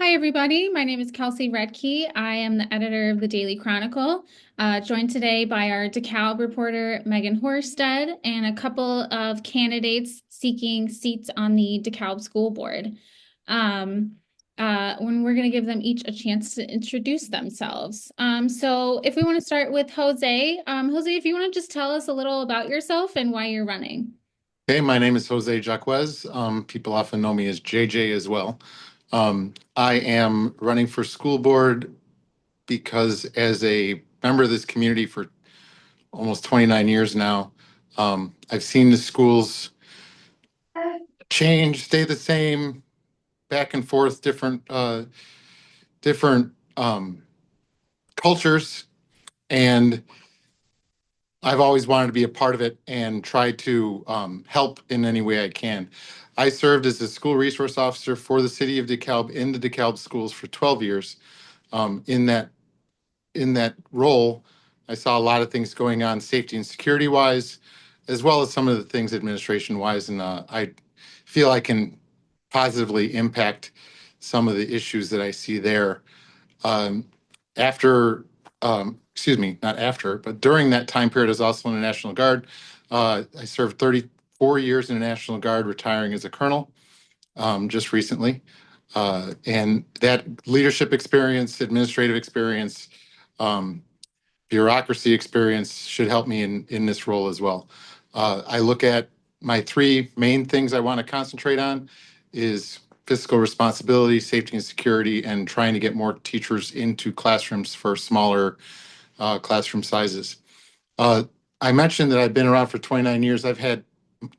Hi, everybody. My name is Kelsey Rettke. I am the editor of the Daily Chronicle, joined today by our DeKalb reporter, Megann Horstead, and a couple of candidates seeking seats on the DeKalb School Board. When we're going to give them each a chance to introduce themselves. So if we want to start with Jose, Jose, if you want to just tell us a little about yourself and why you're running. Hey, my name is Jose Jaques. People often know me as JJ as well. I am running for school board because as a member of this community for almost 29 years now, I've seen the schools change, stay the same, back and forth, different cultures, and I've always wanted to be a part of it and try to help in any way I can. I served as a school resource officer for the city of DeKalb in the DeKalb schools for 12 years. In that role, I saw a lot of things going on safety and security wise, as well as some of the things administration wise, and I feel I can positively impact some of the issues that I see there. Um, after, excuse me, not after, but during that time period, I was also in the National Guard. I served 34 years in the National Guard, retiring as a colonel just recently. And that leadership experience, administrative experience, um, bureaucracy experience should help me in this role as well. I look at my three main things I want to concentrate on is fiscal responsibility, safety and security, and trying to get more teachers into classrooms for smaller classroom sizes. Uh, I mentioned that I've been around for 29 years. I've had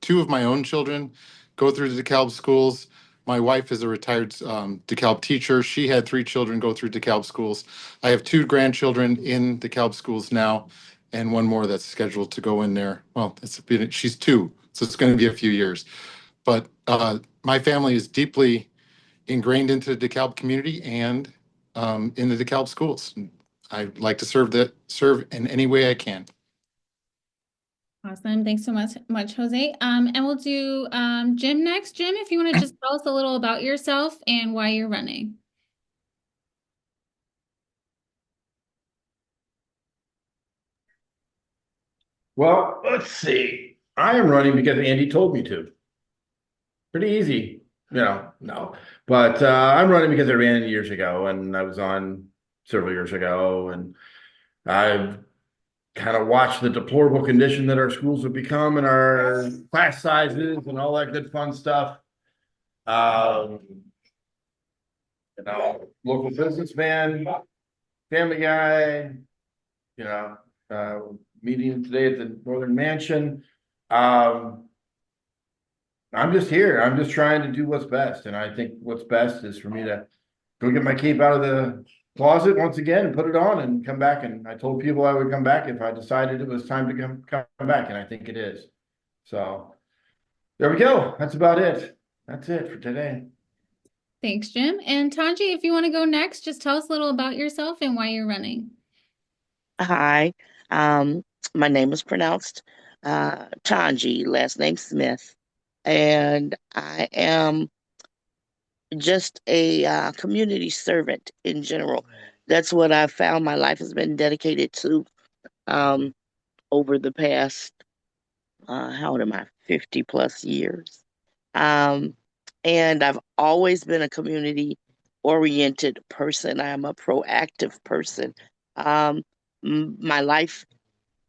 two of my own children go through the DeKalb schools. My wife is a retired DeKalb teacher. She had three children go through DeKalb schools. I have two grandchildren in DeKalb schools now, and one more that's scheduled to go in there. Well, she's two, so it's going to be a few years. But my family is deeply ingrained into the DeKalb community and in the DeKalb schools. I'd like to serve in any way I can. Awesome. Thanks so much, Jose. And we'll do Jim next. Jim, if you want to just tell us a little about yourself and why you're running. Well, let's see. I am running because Andy told me to. Pretty easy, no. But I'm running because I ran years ago and I was on several years ago. And I've kind of watched the deplorable condition that our schools have become and our class sizes and all that good fun stuff. Um, Local businessman, family guy, you know, uh, meeting today at the Northern Mansion. Um, I'm just here. I'm just trying to do what's best. And I think what's best is for me to go get my cape out of the closet once again and put it on and come back. And I told people I would come back if I decided it was time to come back. And I think it is. So there we go. That's about it. That's it for today. Thanks, Jim. And Twangie, if you want to go next, just tell us a little about yourself and why you're running. Hi, um, my name is pronounced Twangie, last name Smith, and I am just a community servant in general. That's what I found my life has been dedicated to um, over the past, how old am I, 50 plus years. Um, and I've always been a community oriented person. I am a proactive person. Um, my life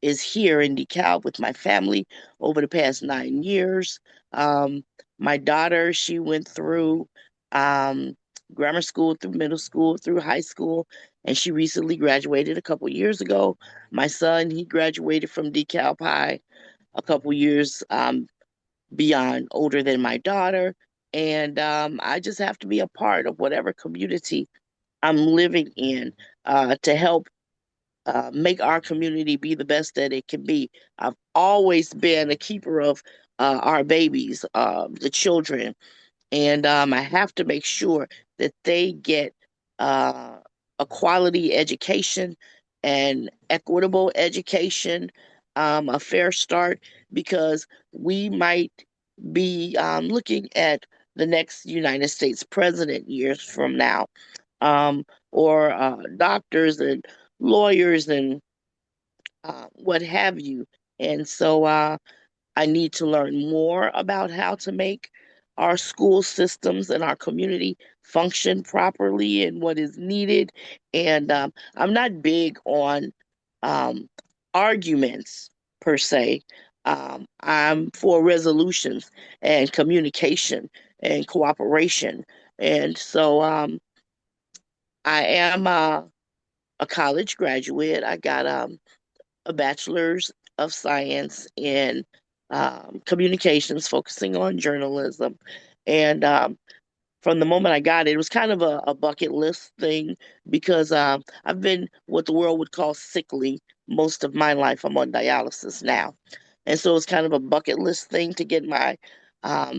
is here in DeKalb with my family over the past 9 years. Um, my daughter, she went through um, grammar school, through middle school, through high school, and she recently graduated a couple years ago. My son, he graduated from DeKalb High a couple years beyond older than my daughter. And I just have to be a part of whatever community I'm living in to help make our community be the best that it can be. I've always been a keeper of our babies, the children, and I have to make sure that they get uh, a quality education and equitable education, a fair start, because we might be looking at the next United States president years from now, or doctors and lawyers and what have you. And so I need to learn more about how to make our school systems and our community function properly and what is needed. And I'm not big on um, arguments per se. I'm for resolutions and communication and cooperation. And so I am a college graduate. I got a bachelor's of science in communications, focusing on journalism. And from the moment I got it, it was kind of a bucket list thing because I've been what the world would call sickly most of my life. I'm on dialysis now. And so it's kind of a bucket list thing to get my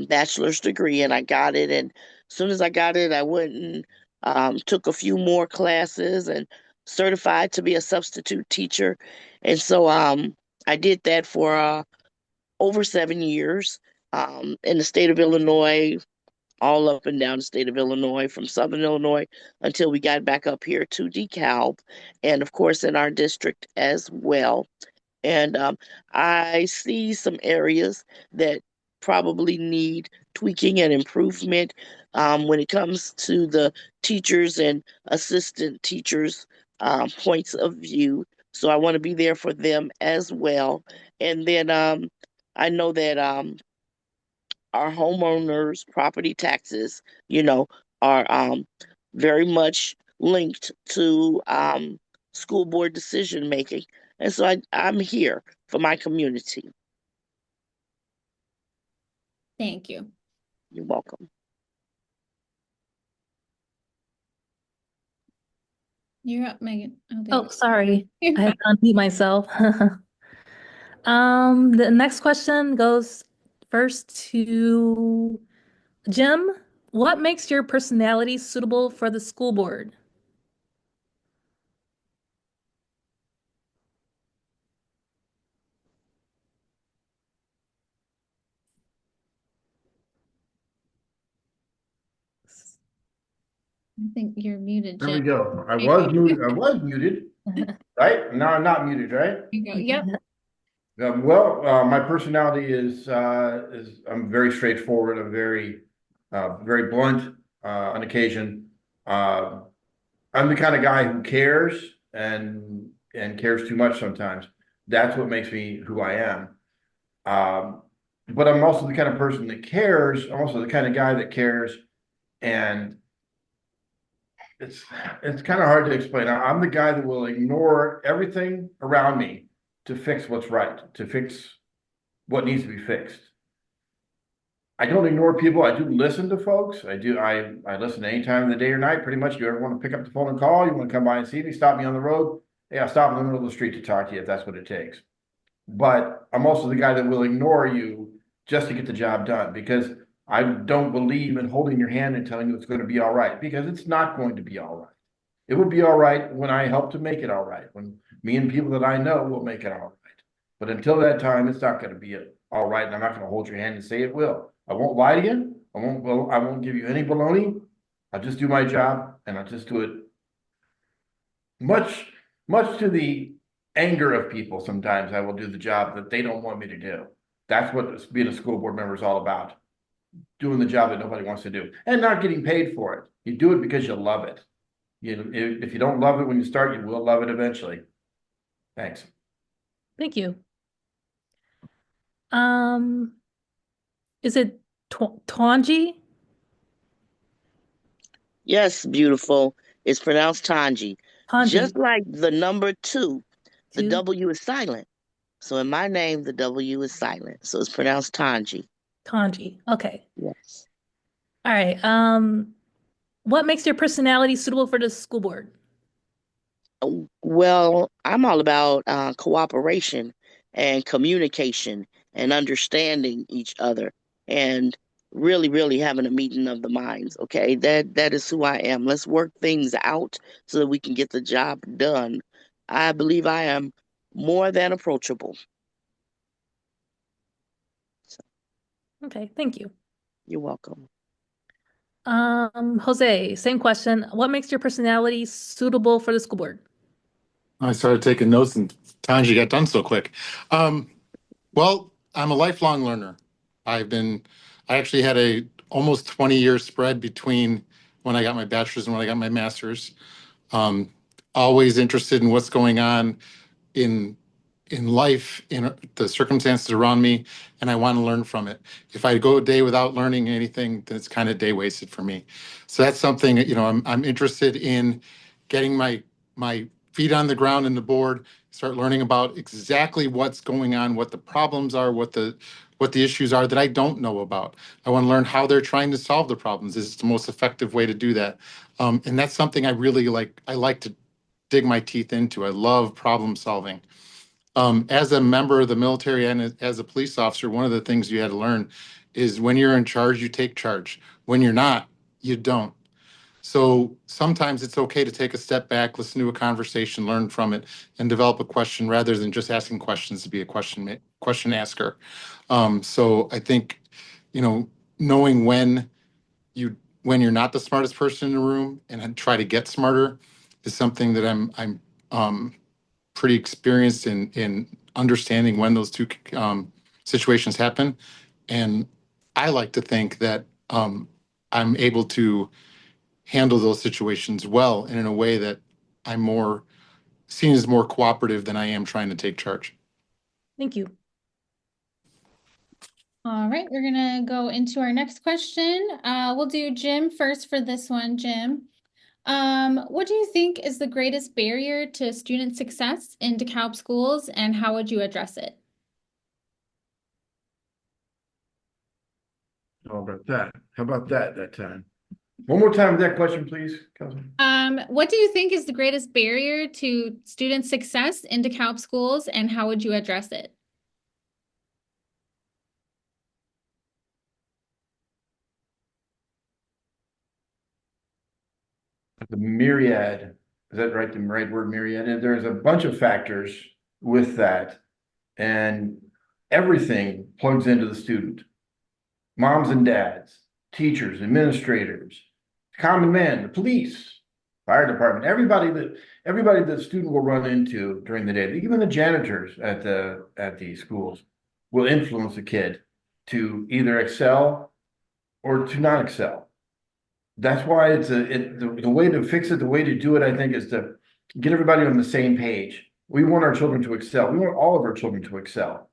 bachelor's degree, and I got it. And as soon as I got it, I went and took a few more classes and certified to be a substitute teacher. And so I did that for over 7 years in the state of Illinois, all up and down the state of Illinois, from Southern Illinois until we got back up here to DeKalb, and of course in our district as well. And I see some areas that probably need tweaking and improvement when it comes to the teachers and assistant teachers' points of view. So I want to be there for them as well. And then I know that our homeowners' property taxes, you know, are very much linked to school board decision making. And so I'm here for my community. Thank you. You're welcome. You're up, Megan. Oh, sorry. You're I had to unmute myself. The next question goes first to Jim. What makes your personality suitable for the school board? I think you're muted, There we Jim. go. I was muted. Right? Now I'm not muted, right? You go. Yep. My personality is I'm very straightforward. I'm very blunt on occasion. I'm the kind of guy who cares and cares too much sometimes. That's what makes me who I am. But I'm also the kind of person that cares. I'm also the kind of guy that cares, and it's kind of hard to explain. I'm the guy that will ignore everything around me to fix what's right, to fix what needs to be fixed. I don't ignore people. I do listen to folks. I listen any time of the day or night, pretty much. You ever want to pick up the phone and call? You want to come by and see me? Stop me on the road? Yeah, I'll stop in the middle of the street to talk to you if that's what it takes. But I'm also the guy that will ignore you just to get the job done, because I don't believe in holding your hand and telling you it's going to be all right, because it's not going to be all right. It will be all right when I help to make it all right, when me and people that I know will make it all right. But until that time, it's not going to be all right, and I'm not going to hold your hand and say it will. I won't lie to you. I won't give you any baloney. I'll just do my job, and I'll just do it much to the anger of people. Sometimes I will do the job that they don't want me to do. That's what being a school board member is all about. Doing the job that nobody wants to do and not getting paid for it. You do it because you love it. If you don't love it when you start, you will love it eventually. Thanks. Thank you. Is it Twangie? Yes, beautiful. It's pronounced Twangie. Twangie. Just like the number two, the Two. W is silent. So in my name, the W is silent. So it's pronounced Twangie. Twangie. Okay. Yes. All right. What makes your personality suitable for the school board? Well, I'm all about cooperation and communication and understanding each other and really having a meeting of the minds. Okay, that is who I am. Let's work things out so that we can get the job done. I believe I am more than approachable. Okay, thank you. You're welcome. Jose, same question. What makes your personality suitable for the school board? I started taking notes and Twangie got done so quick. Well, I'm a lifelong learner. I actually had a almost 20-year spread between when I got my bachelor's and when I got my master's. Um, Always interested in what's going on in life, in the circumstances around me, and I want to learn from it. If I go a day without learning anything, then it's kind of day wasted for me. So that's something, I'm interested in getting my feet on the ground in the board, start learning about exactly what's going on, what the problems are, what the issues are that I don't know about. I want to learn how they're trying to solve the problems. Is the most effective way to do that? And that's something I really like. I like to dig my teeth into. I love problem solving. As a member of the military and as a police officer, one of the things you had to learn is when you're in charge, you take charge. When you're not, you don't. So sometimes it's okay to take a step back, listen to a conversation, learn from it, and develop a question rather than just asking questions to be a question asker. So I think, knowing you when you're not the smartest person in the room and try to get smarter is something that I'm pretty experienced in understanding when those two situations happen. And I like to think that I'm able to handle those situations well and in a way that I'm more seen as more cooperative than I am trying to take charge. Thank you. All right, we're gonna go into our next question. We'll do Jim first for this one, Jim. What do you think is the greatest barrier to student success in DeKalb schools, and how would you address it? How about that? How about that time? One more time with that question, please, Kelsey. What do you think is the greatest barrier to student success in DeKalb schools, and how would you address it? The myriad, is that right? The right word, myriad? And there's a bunch of factors with that, and everything plugs into the student. Moms and dads, teachers, administrators, common man, the police, fire department, everybody that the student will run into during the day, even the janitors at the schools will influence the kid to either excel or to not excel. That's why the way to fix it, the way to do it, I think, is to get everybody on the same page. We want our children to excel. We want all of our children to excel.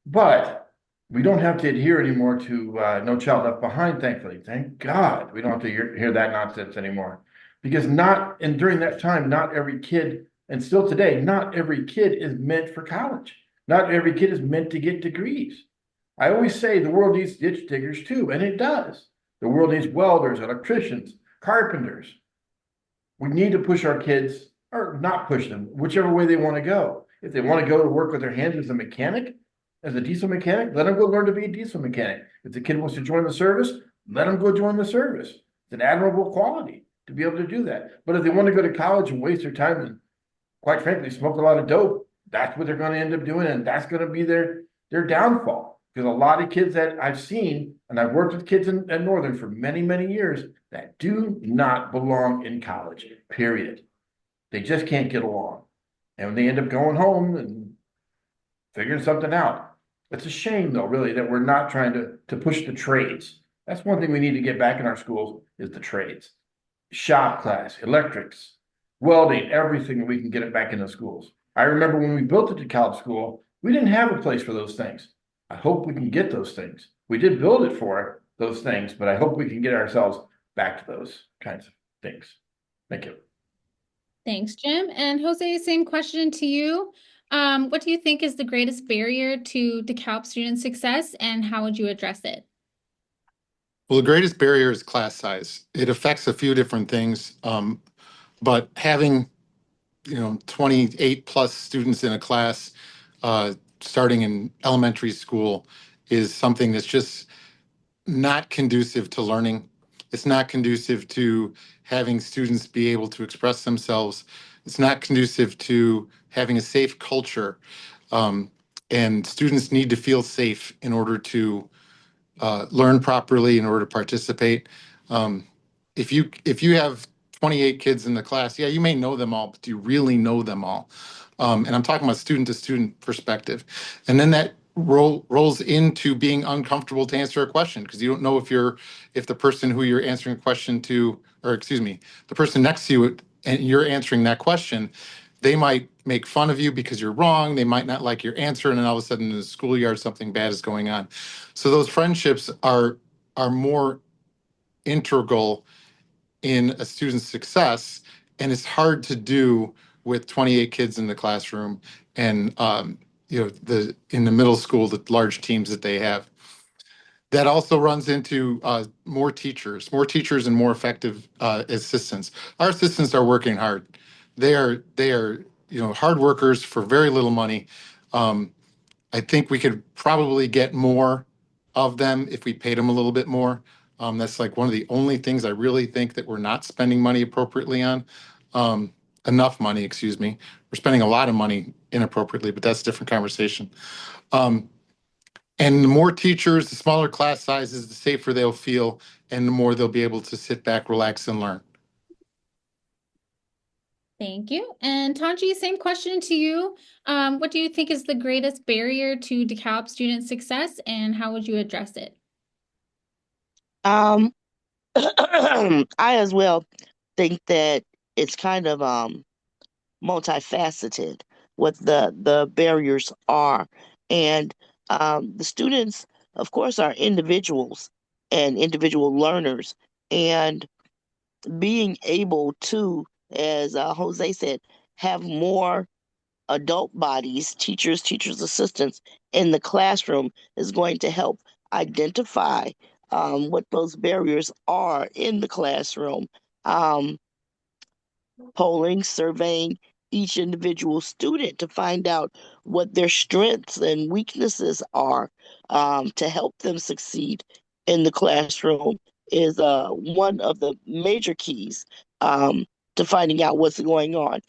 But we don't have to adhere anymore to No Child Left Behind, thankfully. Thank God we don't have to hear that nonsense anymore. Because during that time, not every kid, and still today, not every kid is meant for college. Not every kid is meant to get degrees. I always say the world needs ditch diggers too, and it does. The world needs welders, electricians, carpenters. We need to push our kids, or not push them, whichever way they want to go. If they want to go to work with their hands as a mechanic, as a diesel mechanic, let them go learn to be a diesel mechanic. If the kid wants to join the service, let them go join the service. It's an admirable quality to be able to do that. But if they want to go to college and waste their time and, quite frankly, smoke a lot of dope, that's what they're going to end up doing, and that's going to be their downfall. Because a lot of kids that I've seen, and I've worked with kids in Northern for many, many years, that do not belong in college, period. They just can't get along. And when they end up going home and figuring something out, it's a shame, though, really, that we're not trying to push the trades. That's one thing we need to get back in our schools is the trades. Shop class, electrics, welding, everything that we can get it back in the schools. I remember when we built the DeKalb School, we didn't have a place for those things. I hope we can get those things. We did build it for those things, but I hope we can get ourselves back to those kinds of things. Thank you. Thanks, Jim. And Jose, same question to you. What do you think is the greatest barrier to DeKalb student success, and how would you address it? Well, the greatest barrier is class size. It affects a few different things, but having 28 plus students in a class starting in elementary school is something that's just not conducive to learning. It's not conducive to having students be able to express themselves. It's not conducive to having a safe culture. And students need to feel safe in order to learn properly, in order to participate. If you have 28 kids in the class, yeah, you may know them all, but do you really know them all? And I'm talking about student to student perspective. And then that rolls into being uncomfortable to answer a question because you don't know if the person who you're answering a question to, or excuse me, the person next to you and you're answering that question, they might make fun of you because you're wrong. They might not like your answer, and then all of a sudden in the schoolyard something bad is going on. So those friendships are more integral in a student's success, and it's hard to do with 28 kids in the classroom and in the middle school, the large teams that they have. That also runs into more teachers and more effective assistants. Our assistants are working hard. They are hard workers for very little money. I think we could probably get more of them if we paid them a little bit more. That's like one of the only things I really think that we're not spending money appropriately on. Enough money, excuse me. We're spending a lot of money inappropriately, but that's a different conversation. And the more teachers, the smaller class sizes, the safer they'll feel, and the more they'll be able to sit back, relax, and learn. Thank you. And Twangie, same question to you. What do you think is the greatest barrier to DeKalb student success, and how would you address it? Um, I as well think that it's kind of multifaceted what the barriers are, and the students, of course, are individuals and individual learners, and being able to, as Jose said, have more adult bodies, teachers assistants in the classroom is going to help identify what those barriers are in the classroom. Um, Polling, surveying each individual student to find out what their strengths and weaknesses are, to help them succeed in the classroom is one of the major keys to finding out what's going on.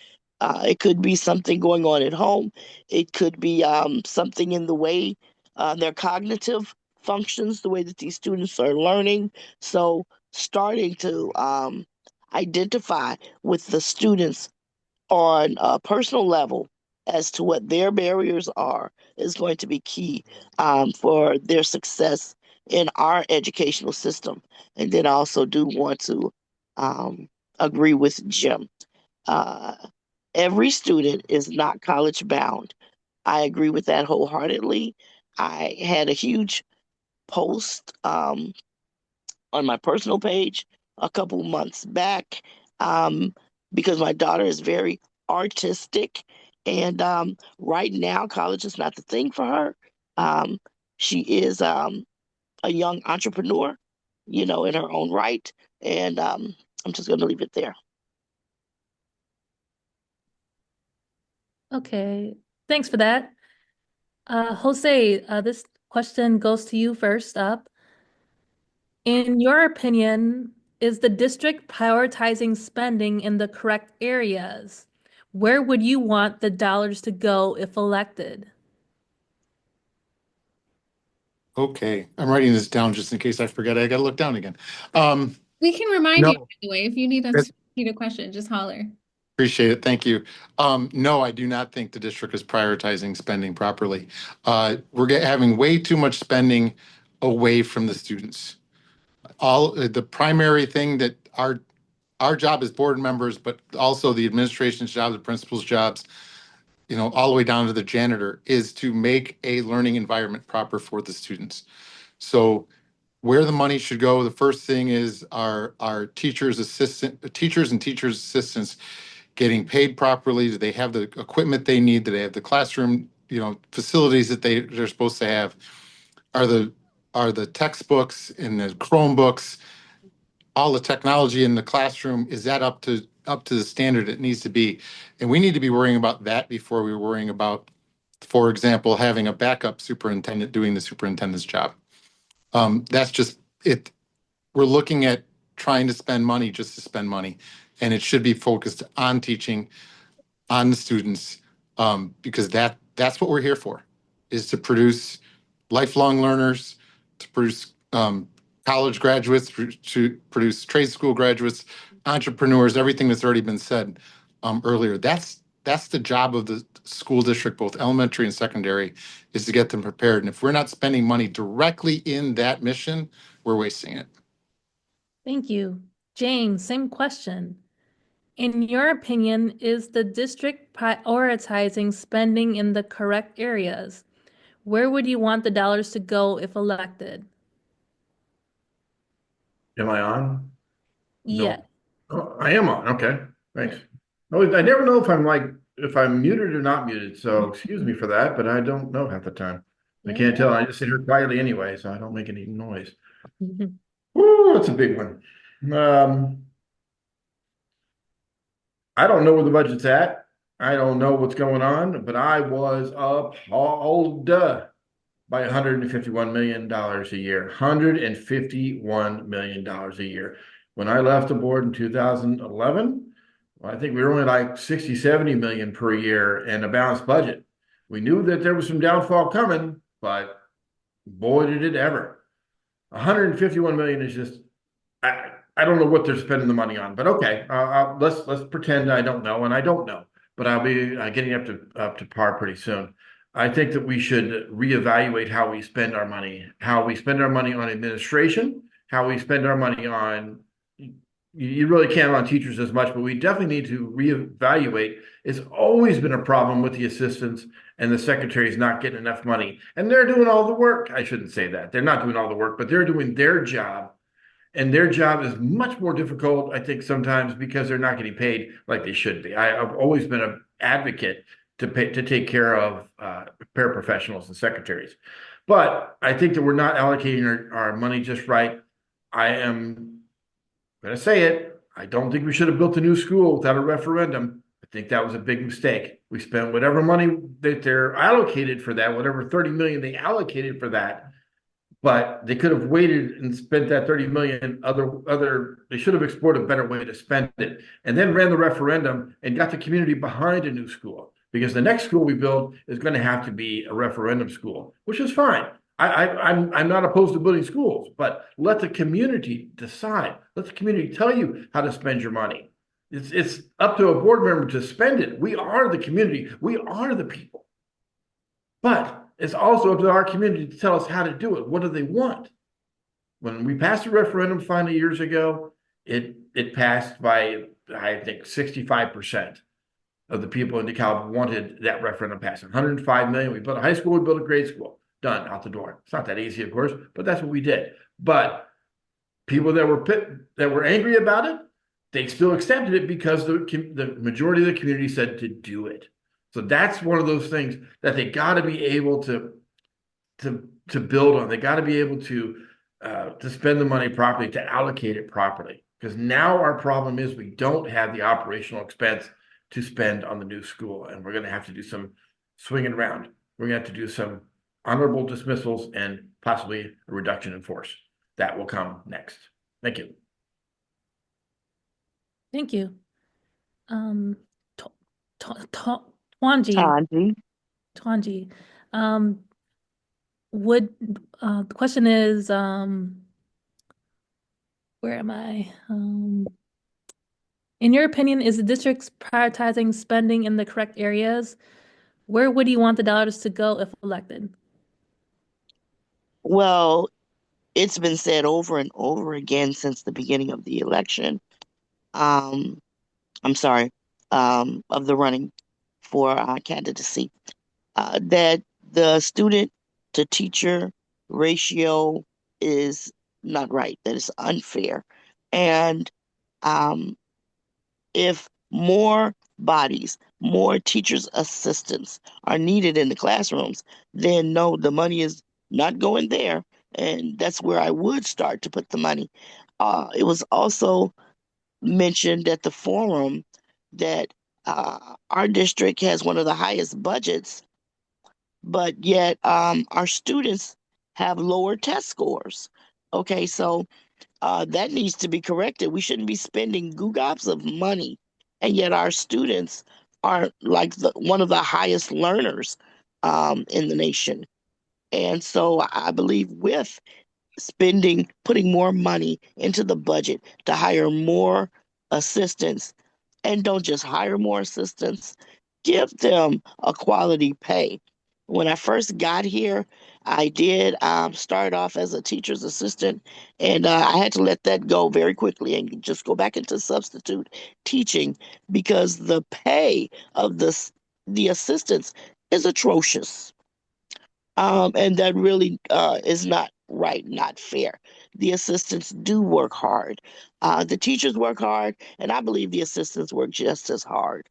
It could be something going on at home. It could be something in the way their cognitive functions, the way that these students are learning. So starting to identify with the students on a personal level as to what their barriers are is going to be key for their success in our educational system. And then I also do want to agree with Jim. Uh, every student is not college bound. I agree with that wholeheartedly. I had a huge post on my personal page a couple months back, um, because my daughter is very artistic. And right now, college is not the thing for her. Um, she is a young entrepreneur, in her own right. And I'm just going to leave it there. Okay, thanks for that. Jose, this question goes to you first up. In your opinion, is the district prioritizing spending in the correct areas? Where would you want the dollars to go if elected? Okay, I'm writing this down just in case I forget. I got to look down again. We can remind you, No, by the way, if you need us that's- to repeat a question, just holler. appreciate it. Thank you. No, I do not think the district is prioritizing spending properly. We're having way too much spending away from the students. The primary thing that our job as board members, but also the administration's job, the principal's jobs, all the way down to the janitor, is to make a learning environment proper for the students. So where the money should go, the first thing is our teachers and teachers assistants getting paid properly. Do they have the equipment they need? Do they have the classroom, facilities that they're supposed to have? Are the textbooks and the Chromebooks, all the technology in the classroom, is that up to the standard it needs to be? And we need to be worrying about that before we're worrying about, for example, having a backup superintendent doing the superintendent's job. That's just it. We're looking at trying to spend money just to spend money, and it should be focused on teaching, on the students, because that's what we're here for, is to produce lifelong learners, to produce college graduates, to produce trade school graduates, entrepreneurs, everything that's already been said earlier. That's the job of the school district, both elementary and secondary, is to get them prepared. And if we're not spending money directly in that mission, we're wasting it. Thank you. Jane, same question. In your opinion, is the district prioritizing spending in the correct areas? Where would you want the dollars to go if elected? Am I on? Yeah. Oh, I am on. Okay, thanks. I never know if I'm muted or not muted, so excuse me for that, but I don't know half the time. I can't tell. I just sit here quietly anyway, so I don't make any noise. Woo, that's a big one. I don't know where the budget's at. I don't know what's going on, but I was appalled by $151 million a year. $151 million a year. When I left the board in 2011, I think we were only like 60, 70 million per year and a balanced budget. We knew that there was some downfall coming, but boy, did it ever. 151 million is just, I don't know what they're spending the money on, but okay, let's pretend I don't know, and I don't know, but I'll be getting up to par pretty soon. I think that we should reevaluate how we spend our money on administration, how we spend our money on. You really can't on teachers as much, but we definitely need to reevaluate. It's always been a problem with the assistants and the secretaries not getting enough money, and they're doing all the work. I shouldn't say that. They're not doing all the work, but they're doing their job. And their job is much more difficult, I think, sometimes because they're not getting paid like they should be. I've always been an advocate to take care of paraprofessionals and secretaries. But I think that we're not allocating our money just right. I am going to say it. I don't think we should have built a new school without a referendum. I think that was a big mistake. We spent whatever money that they're allocated for that, whatever 30 million they allocated for that. But they could have waited and spent that 30 million they should have explored a better way to spend it and then ran the referendum and got the community behind a new school, because the next school we build is going to have to be a referendum school, which is fine. I'm not opposed to building schools, but let the community decide. Let the community tell you how to spend your money. It's up to a board member to spend it. We are the community. We are the people. But it's also up to our community to tell us how to do it. What do they want? When we passed a referendum finally years ago, it passed by, I think, 65% of the people in DeKalb wanted that referendum passed. 105 million. We built a high school, we built a grade school. Done, out the door. It's not that easy, of course, but that's what we did. But people that were angry about it, they still accepted it because the majority of the community said to do it. So that's one of those things that they got to be able to build on. They got to be able to spend the money properly, to allocate it properly. Because now our problem is we don't have the operational expense to spend on the new school, and we're going to have to do some swinging around. We're going to have to do some honorable dismissals and possibly a reduction in force. That will come next. Thank you. Thank you. Twangie. The question is, where am I? In your opinion, is the district's prioritizing spending in the correct areas? Where would you want the dollars to go if elected? Well, it's been said over and over again since the beginning of the election. I'm sorry, of the running for candidacy, that the student to teacher ratio is not right, that is unfair. And if more bodies, more teachers' assistants are needed in the classrooms, then no, the money is not going there. And that's where I would start to put the money. It was also mentioned at the forum that our district has one of the highest budgets, but yet our students have lower test scores. Okay, so that needs to be corrected. We shouldn't be spending gobs of money, and yet our students are like one of the highest learners in the nation. And so I believe with putting more money into the budget to hire more assistants, and don't just hire more assistants, give them a quality pay. When I first got here, I did start off as a teacher's assistant, and I had to let that go very quickly and just go back into substitute teaching because the pay of the assistants is atrocious. And that really is not right, not fair. The assistants do work hard. The teachers work hard, and I believe the assistants work just as hard.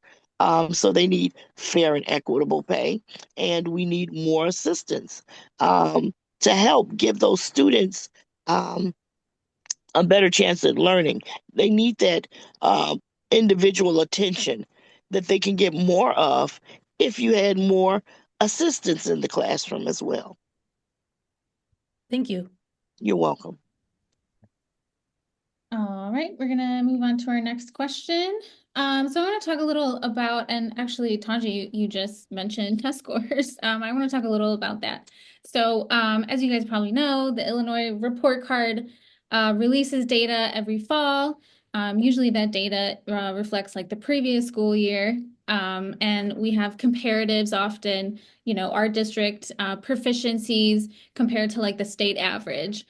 So they need fair and equitable pay, and we need more assistants to help give those students um, a better chance at learning. They need that individual attention that they can get more of if you had more assistants in the classroom as well. Thank you. You're welcome. All right, we're gonna move on to our next question. So I want to talk a little about, and actually, Twangie, you just mentioned test scores. I want to talk a little about that. So, as you guys probably know, the Illinois report card releases data every fall. Usually, that data reflects like the previous school year, and we have comparatives often. You know, our district proficiencies compared to like the state average.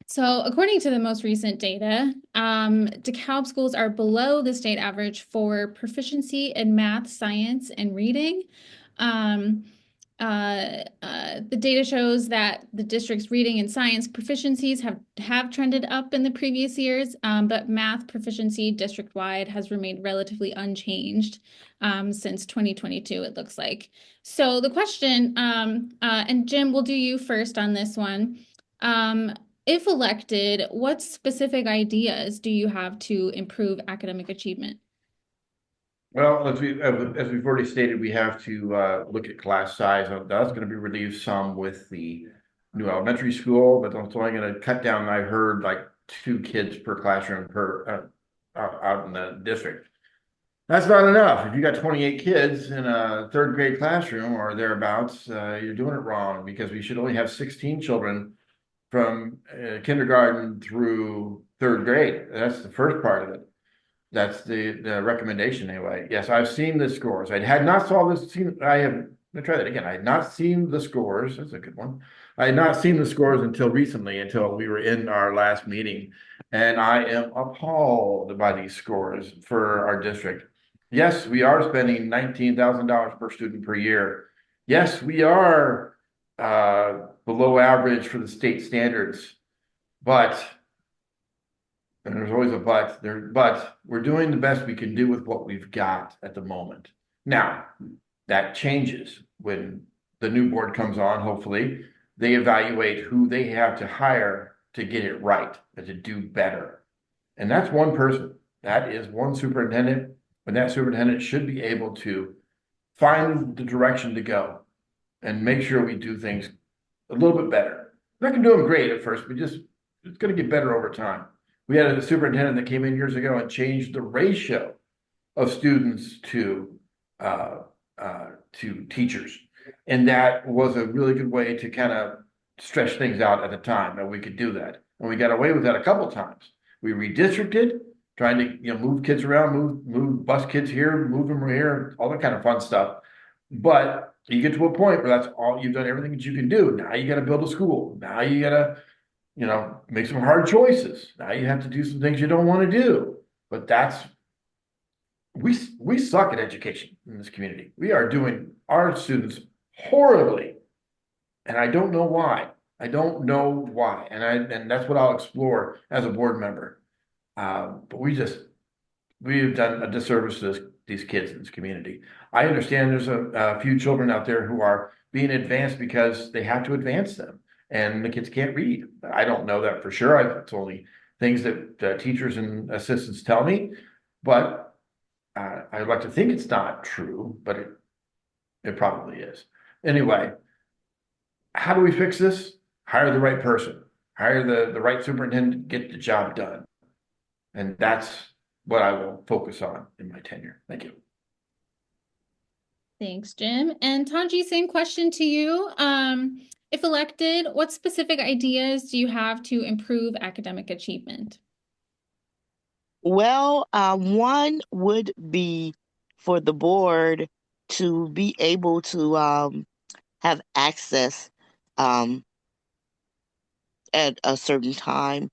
So according to the most recent data, DeKalb schools are below the state average for proficiency in math, science, and reading. The data shows that the district's reading and science proficiencies have trended up in the previous years, but math proficiency district-wide has remained relatively unchanged since 2022, it looks like. So the question, and Jim, we'll do you first on this one. If elected, what specific ideas do you have to improve academic achievement? Well, as we've already stated, we have to look at class size. That's going to be relieved some with the new elementary school, but also I'm going to cut down. I heard like 2 kids per classroom per out in the district. That's not enough. If you got 28 kids in a 3rd grade classroom or thereabouts, you're doing it wrong, because we should only have 16 children from kindergarten through 3rd grade. That's the first part of it. That's the recommendation anyway. Yes, I've seen the scores. I had not saw this. Let me try that again. I had not seen the scores. That's a good one. I had not seen the scores until recently, until we were in our last meeting, and I am appalled by these scores for our district. Yes, we are spending $19,000 per student per year. Yes, we are below average for the state standards, but, and there's always a but there, but we're doing the best we can do with what we've got at the moment. Now, that changes when the new board comes on. Hopefully they evaluate who they have to hire to get it right and to do better. And that's one person. That is one superintendent, and that superintendent should be able to find the direction to go and make sure we do things a little bit better. We're not gonna do them great at first, but it's gonna get better over time. We had a superintendent that came in years ago and changed the ratio of students to teachers. And that was a really good way to kind of stretch things out at the time, and we could do that. And we got away with that a couple of times. We redistricted, trying to move kids around, move bus kids here, move them here, all that kind of fun stuff. But you get to a point where that's all you've done, everything that you can do. Now you got to build a school. Now you got to, make some hard choices. Now you have to do some things you don't want to do. But we suck at education in this community. We are doing our students horribly, and I don't know why. I don't know why, and that's what I'll explore as a board member. But we've done a disservice to these kids in this community. I understand there's a few children out there who are being advanced because they have to advance them, and the kids can't read. I don't know that for sure. It's only things that teachers and assistants tell me, but I'd like to think it's not true, but it probably is. Anyway, how do we fix this? Hire the right person, hire the right superintendent, get the job done. And that's what I will focus on in my tenure. Thank you. Thanks, Jim. And Twangie, same question to you. If elected, what specific ideas do you have to improve academic achievement? Well, one would be for the board to be able to have access um, at a certain time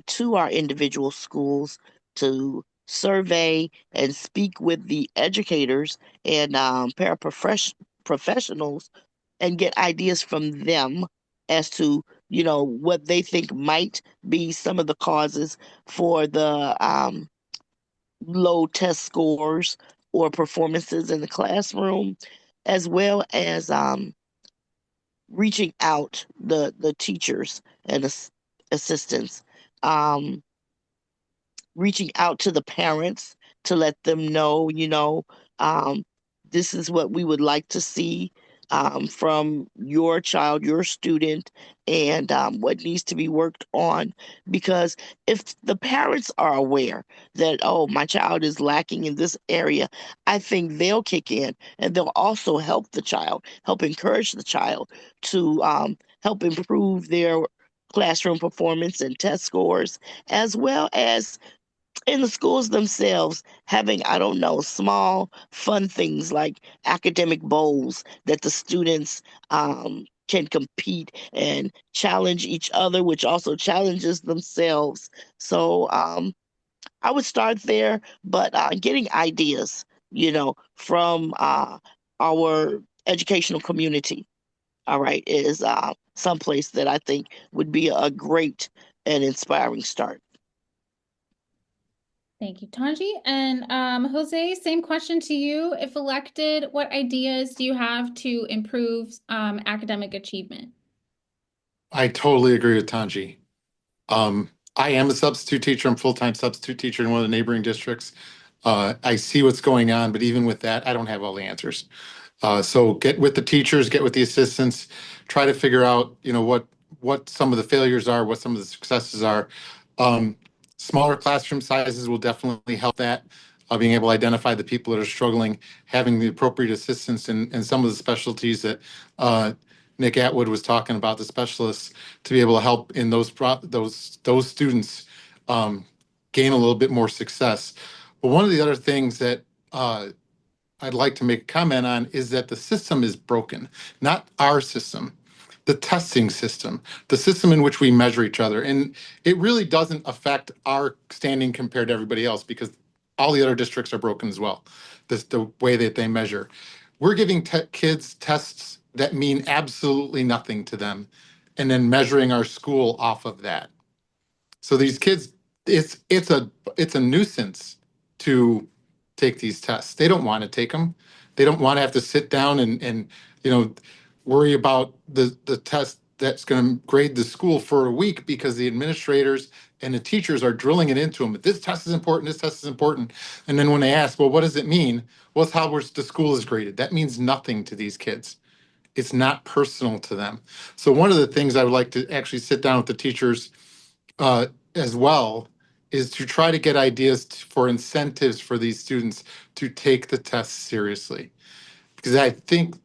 to our individual schools to survey and speak with the educators and professionals and get ideas from them as to what they think might be some of the causes for the low test scores or performances in the classroom, as well as reaching out the teachers and assistants, um, reaching out to the parents to let them know, um, this is what we would like to see from your child, your student, and what needs to be worked on. Because if the parents are aware that, oh, my child is lacking in this area, I think they'll kick in and they'll also help the child, help encourage the child to help improve their classroom performance and test scores, as well as in the schools themselves having, I don't know, small fun things like academic bowls that the students can compete and challenge each other, which also challenges themselves. So I would start there, but getting ideas, from our educational community, all right, is someplace that I think would be a great and inspiring start. Thank you, Twangie. And Jose, same question to you. If elected, what ideas do you have to improve academic achievement? I totally agree with Twangie. I am a substitute teacher. I'm full-time substitute teacher in one of the neighboring districts. I see what's going on, but even with that, I don't have all the answers. So get with the teachers, get with the assistants, try to figure out, what some of the failures are, what some of the successes are. Um, Smaller classroom sizes will definitely help that. Being able to identify the people that are struggling, having the appropriate assistance and some of the specialties that Nick Atwood was talking about, the specialists, to be able to help in those students gain a little bit more success. But one of the other things that I'd like to make a comment on is that the system is broken, not our system, the testing system, the system in which we measure each other. And it really doesn't affect our standing compared to everybody else because all the other districts are broken as well, the way that they measure. We're giving kids tests that mean absolutely nothing to them and then measuring our school off of that. So these kids, it's a nuisance to take these tests. They don't want to take them. They don't want to have to sit down and you know worry about the test that's going to grade the school for a week because the administrators and the teachers are drilling it into them. This test is important. This test is important. And then when they ask, well, what does it mean? Well, it's how the school is graded. That means nothing to these kids. It's not personal to them. So one of the things I would like to actually sit down with the teachers uh, as well is to try to get ideas for incentives for these students to take the tests seriously. Because I think,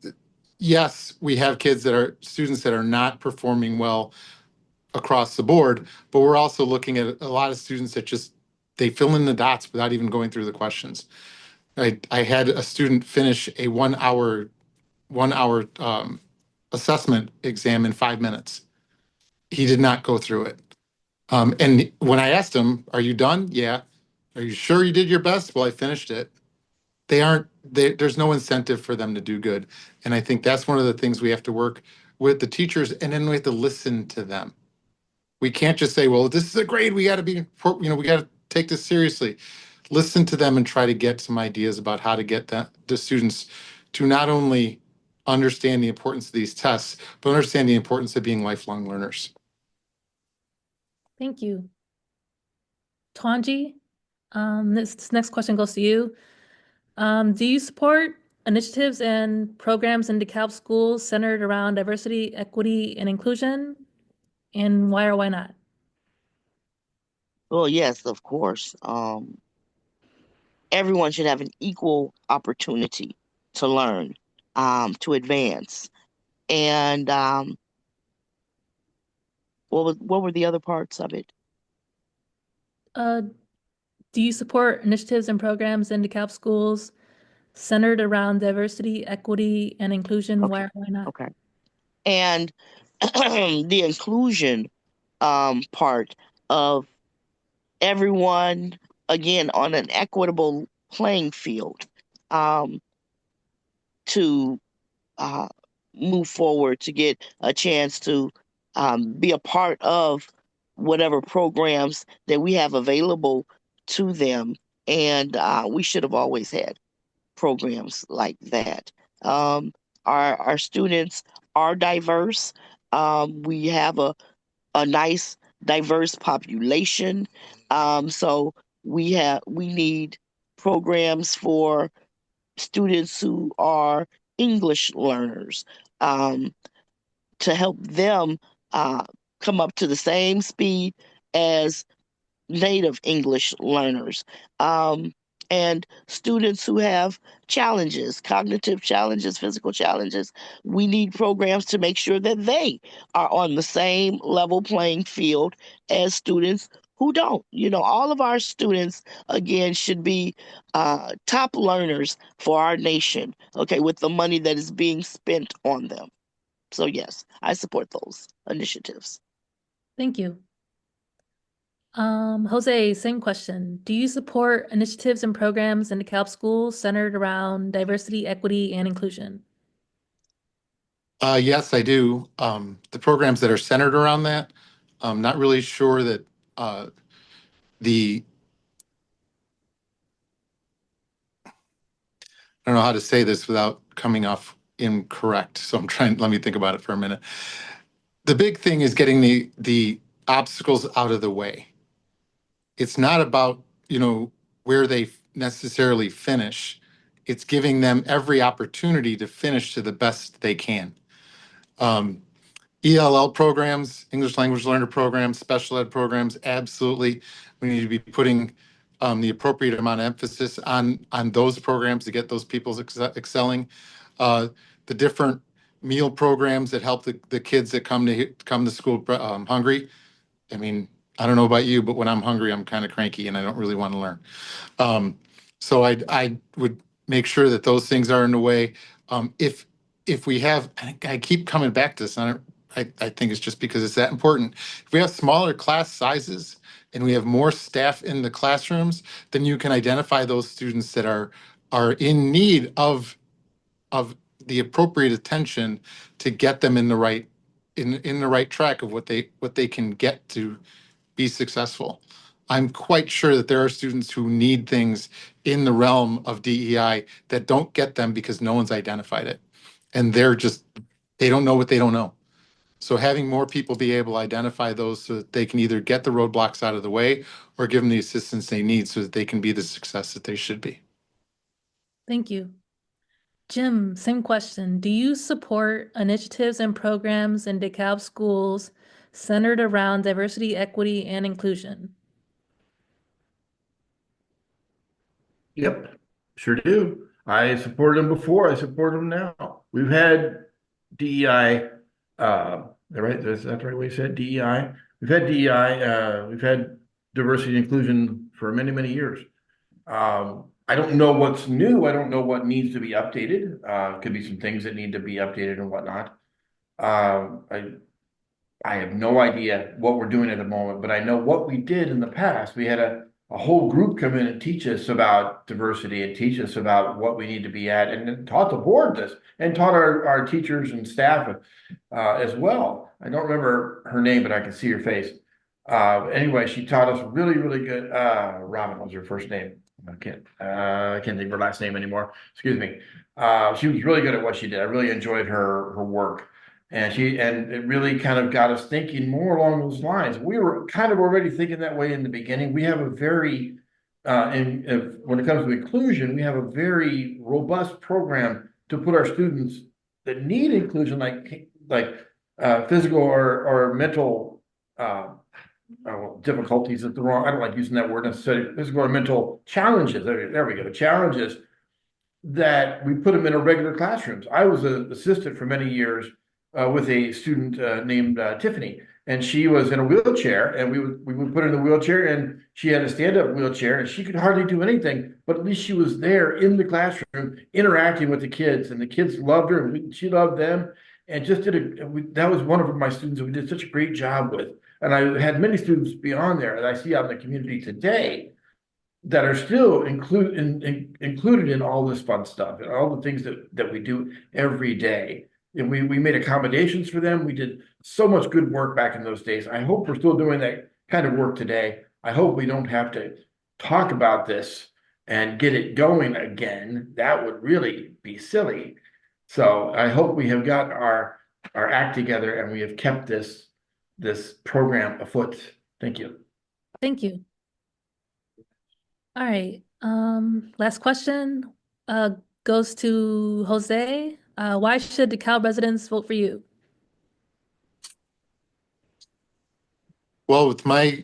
yes, we have students that are not performing well across the board, but we're also looking at a lot of students that they fill in the dots without even going through the questions. I had a student finish a 1 hour assessment exam in 5 minutes. He did not go through it. And when I asked him, "Are you done?" "Yeah." "Are you sure you did your best?" "Well, I finished it." There's no incentive for them to do good. And I think that's one of the things we have to work with the teachers, and then we have to listen to them. We can't just say, well, this is a grade. We got to we got to take this seriously. Listen to them and try to get some ideas about how to get the students to not only understand the importance of these tests, but understand the importance of being lifelong learners. Thank you. Twangie, this next question goes to you. Do you support initiatives and programs in DeKalb schools centered around diversity, equity, and inclusion? And why or why not? Well, yes, of course. Everyone should have an equal opportunity to learn, to advance. And What were the other parts of it? Do you support initiatives and programs in DeKalb schools centered around diversity, equity, and inclusion? Okay. Why not? Okay. And the inclusion part of everyone, again, on an equitable playing field, to move forward, to get a chance to be a part of whatever programs that we have available to them. And we should have always had programs like that. Our students are diverse. We have a nice diverse population. So we need programs for students who are English learners, um, to help them uh, come up to the same speed as native English learners, and students who have challenges, cognitive challenges, physical challenges. We need programs to make sure that they are on the same level playing field as students who don't. All of our students, again, should be top learners for our nation, okay, with the money that is being spent on them. So, yes, I support those initiatives. Thank you. Jose, same question. Do you support initiatives and programs in DeKalb schools centered around diversity, equity, and inclusion? Yes, I do. The programs that are centered around that, I'm not really sure that the I don't know how to say this without coming off incorrect. So let me think about it for a minute. The big thing is getting the obstacles out of the way. It's not about, where they necessarily finish. It's giving them every opportunity to finish to the best they can. ELL programs, English language learner programs, special ed programs, absolutely. We need to be putting the appropriate amount of emphasis on those programs to get those people excelling. The different meal programs that help the kids that come to school hungry. I mean, I don't know about you, but when I'm hungry, I'm kind of cranky and I don't really want to learn. So I would make sure that those things are in the way. If we have, I keep coming back to this, and I think it's just because it's that important. If we have smaller class sizes and we have more staff in the classrooms, then you can identify those students that are in need of the appropriate attention to get them in the right track of what they can get to be successful. I'm quite sure that there are students who need things in the realm of DEI that don't get them because no one's identified it. And they don't know what they don't know. So having more people be able to identify those so that they can either get the roadblocks out of the way or give them the assistance they need so that they can be the success that they should be. Thank you. Jim, same question. Do you support initiatives and programs in DeKalb schools centered around diversity, equity, and inclusion? Yep, sure do. I supported them before. I support them now. We've had DEI, right? Is that the right way you said DEI? We've had DEI, we've had diversity and inclusion for many, many years. I don't know what's new. I don't know what needs to be updated. Could be some things that need to be updated and whatnot. I have no idea what we're doing at the moment, but I know what we did in the past. We had a whole group come in and teach us about diversity and teach us about what we need to be at, and then taught the board this and taught our teachers and staff as well. I don't remember her name, but I can see her face. Anyway, she taught us really, really good. Robin was her first name. I can't think of her last name anymore. Excuse me. She was really good at what she did. I really enjoyed her work. And it really kind of got us thinking more along those lines. We were kind of already thinking that way in the beginning. We have a very, when it comes to inclusion, we have a very robust program to put our students that need inclusion, like physical or mental difficulties. Is the wrong. I don't like using that word necessarily. Physical or mental challenges. There we go. Challenges that we put them in a regular classrooms. I was an assistant for many years with a student named Tiffany. and she was in a wheelchair, and we would put her in the wheelchair, and she had a stand-up wheelchair, and she could hardly do anything, but at least she was there in the classroom interacting with the kids, and the kids loved her, and she loved them, and just that was one of my students that we did such a great job with. And I had many students beyond there that I see out in the community today that are still included in all this fun stuff and all the things that we do every day. And we made accommodations for them. We did so much good work back in those days. I hope we're still doing that kind of work today. I hope we don't have to talk about this and get it going again. That would really be silly. So I hope we have got our act together and we have kept this program afoot. Thank you. Thank you. All right. Last question goes to Jose. Why should DeKalb residents vote for you? Well, with my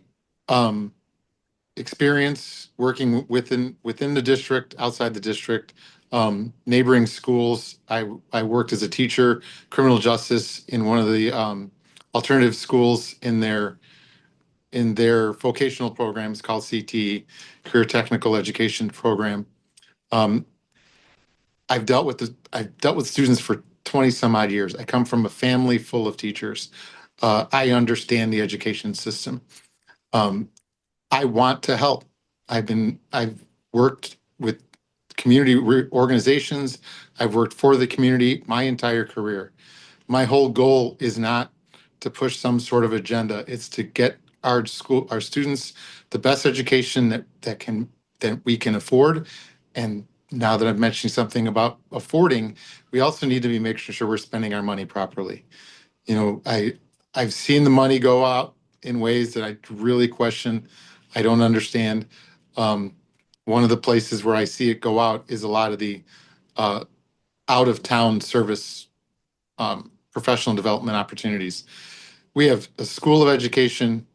experience working within the district, outside the district, neighboring schools, I worked as a teacher, criminal justice in one of the alternative schools in their vocational programs called CT, Career Technical Education Program. I've dealt with students for 20 some odd years. I come from a family full of teachers. I understand the education system. I want to help. I've worked with community organizations. I've worked for the community my entire career. My whole goal is not to push some sort of agenda. It's to get our students the best education that we can afford. And now that I've mentioned something about affording, we also need to be making sure we're spending our money properly. You know, I've seen the money go out in ways that I really question. I don't understand. One of the places where I see it go out is a lot of the out of town service professional development opportunities. We have a school of education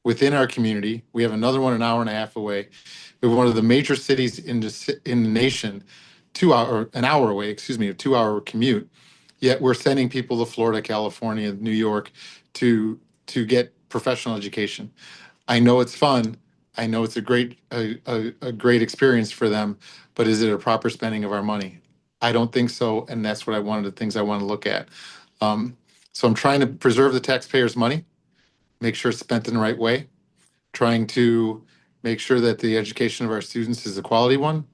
within our community. We have another one an hour and a half away. We have one of the major cities in the nation, an hour away, a 2-hour commute. Yet we're sending people to Florida, California, New York to get professional education. I know it's fun. I know it's a great experience for them, but is it a proper spending of our money? I don't think so, and that's what one of the things I want to look at. So I'm trying to preserve the taxpayers' money, make sure it's spent in the right way, trying to make sure that the education of our students is a quality one,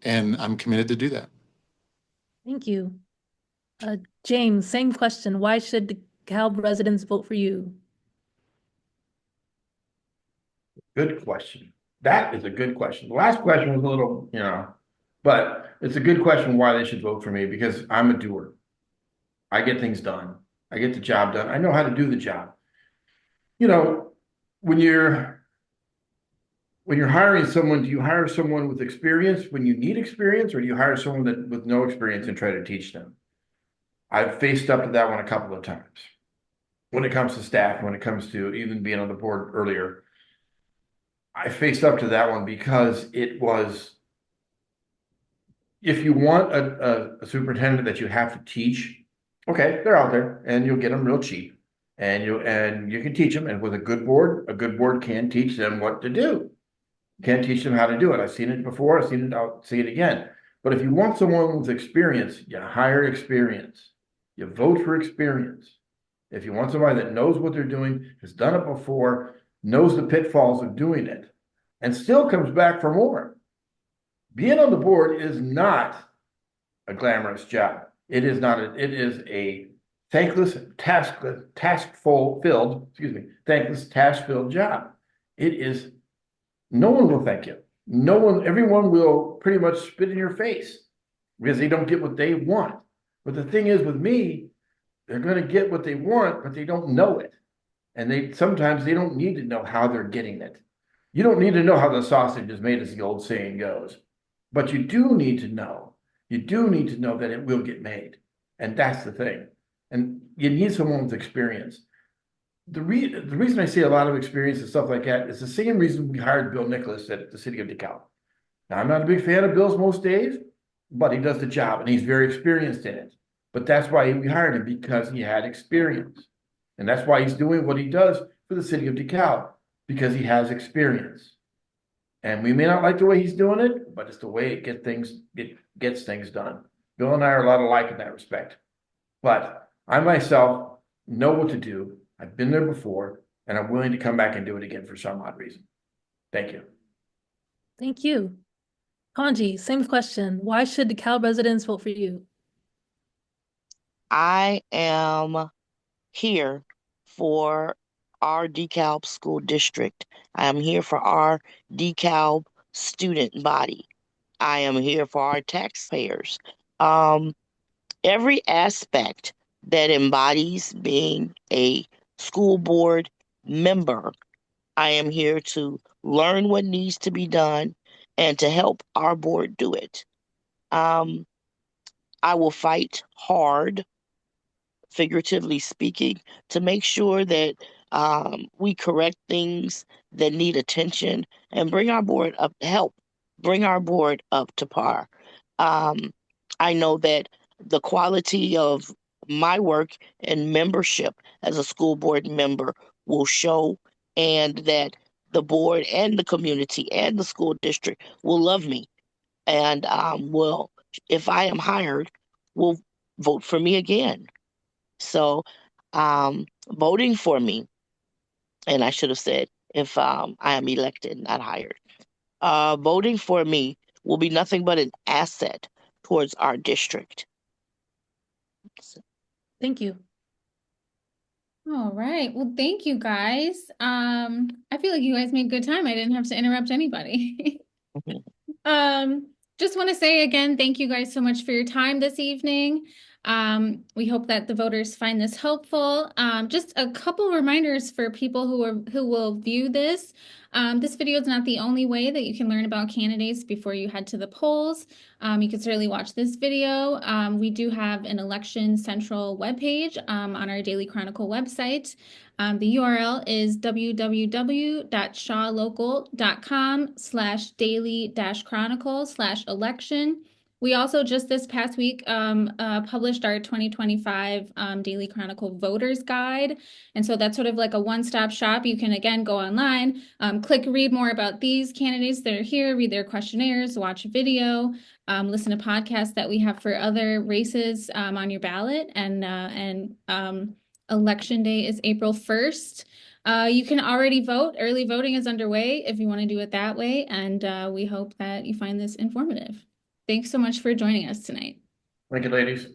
and I'm committed to do that. Thank you. James, same question. Why should DeKalb residents vote for you? Good question. That is a good question. The last question was a little, but it's a good question why they should vote for me, because I'm a doer. I get things done. I get the job done. I know how to do the job. When you're hiring someone, do you hire someone with experience when you need experience, or do you hire someone with no experience and try to teach them? I've faced up to that one a couple of times. When it comes to staff, when it comes to even being on the board earlier, I faced up to that one because it was, if you want a superintendent that you have to teach, okay, they're out there and you'll get them real cheap, and you can teach them. And with a good board can teach them what to do. Can teach them how to do it. I've seen it before. I'll see it again. But if you want someone with experience, you hire experience. You vote for experience. If you want somebody that knows what they're doing, has done it before, knows the pitfalls of doing it, and still comes back for more. Being on the board is not a glamorous job. It is a thankless, task-filled job. It is, no one will thank you. Everyone will pretty much spit in your face because they don't get what they want. But the thing is with me, they're going to get what they want, but they don't know it. And sometimes they don't need to know how they're getting it. You don't need to know how the sausage is made, as the old saying goes. But you do need to know. You do need to know that it will get made. And that's the thing. And you need someone with experience. The reason I say a lot of experience and stuff like that is the same reason we hired Bill Nicholas at the city of DeKalb. Now, I'm not a big fan of Bill's most days, but he does the job and he's very experienced in it. But that's why we hired him, because he had experience. And that's why he's doing what he does for the city of DeKalb, because he has experience. And we may not like the way he's doing it, but it's the way it gets things done. Bill and I are a lot alike in that respect. But I myself know what to do. I've been there before, and I'm willing to come back and do it again for some odd reason. Thank you. Thank you. Twangie, same question. Why should DeKalb residents vote for you? I am here for our DeKalb School District. I am here for our DeKalb student body. I am here for our taxpayers. Every aspect that embodies being a school board member, I am here to learn what needs to be done and to help our board do it. I will fight hard, figuratively speaking, to make sure that we correct things that need attention and bring our board up, help bring our board up to par. I know that the quality of my work and membership as a school board member will show, and that the board and the community and the school district will love me and will, if I am hired, will vote for me again. So voting for me, and I should have said if I am elected, not hired, voting for me will be nothing but an asset towards our district. Thank you. All right. Well, thank you guys. I feel like you guys made good time. I didn't have to interrupt anybody. Just want to say again, thank you guys so much for your time this evening. We hope that the voters find this helpful. Just a couple reminders for people who will view this. This video is not the only way that you can learn about candidates before you head to the polls. You can certainly watch this video. We do have an Election Central webpage on our Daily Chronicle website. The URL is www.shawlocal.com/daily-chronicle/election. We also just this past week published our 2025 Daily Chronicle Voters Guide. And so that's sort of like a one-stop shop. You can, again, go online, click read more about these candidates that are here, read their questionnaires, watch a video, listen to podcasts that we have for other races on your ballot. And Election Day is April 1st. You can already vote. Early voting is underway if you want to do it that way. And we hope that you find this informative. Thanks so much for joining us tonight. Thank you, ladies.